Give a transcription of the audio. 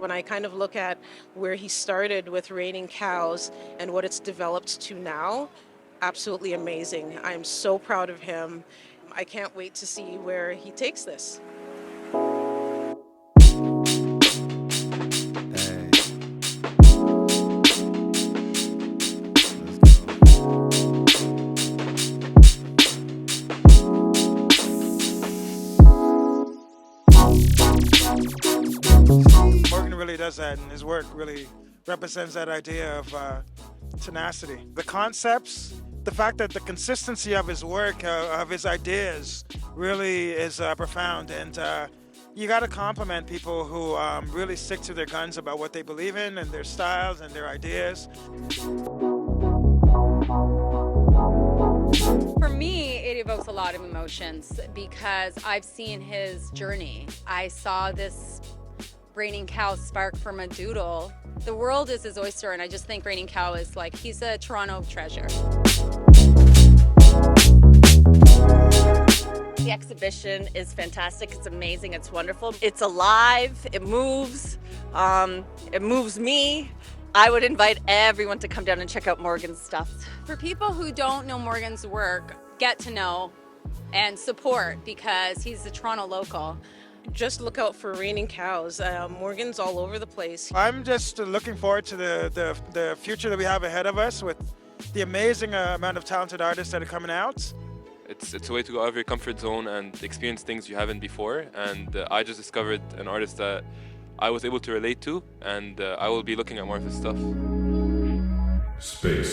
When I kind of look at where he started with Raining Cows and what it's developed to now, absolutely amazing. I'm so proud of him. I can't wait to see where he takes this. Morgan really does that, and his work really represents that idea of tenacity. The concepts, the fact that the consistency of his work, of his ideas, really is profound. And you got to compliment people who really stick to their guns about what they believe in and their styles and their ideas. For me, it evokes a lot of emotions because I've seen his journey. I saw this Raining Cow spark from a doodle. The world is his oyster, and I just think Raining Cow is like, he's a Toronto treasure. The exhibition is fantastic. It's amazing. It's wonderful. It's alive. It moves. It moves me. I would invite everyone to come down and check out Morgan's stuff. For people who don't know Morgan's work, get to know and support because he's a Toronto local. Just look out for Raining Cows. Morgan's all over the place. I'm just looking forward to the future that we have ahead of us with the amazing amount of talented artists that are coming out. It's a way to go out of your comfort zone and experience things you haven't before. And I just discovered an artist that I was able to relate to, and I will be looking at more of his stuff. Space.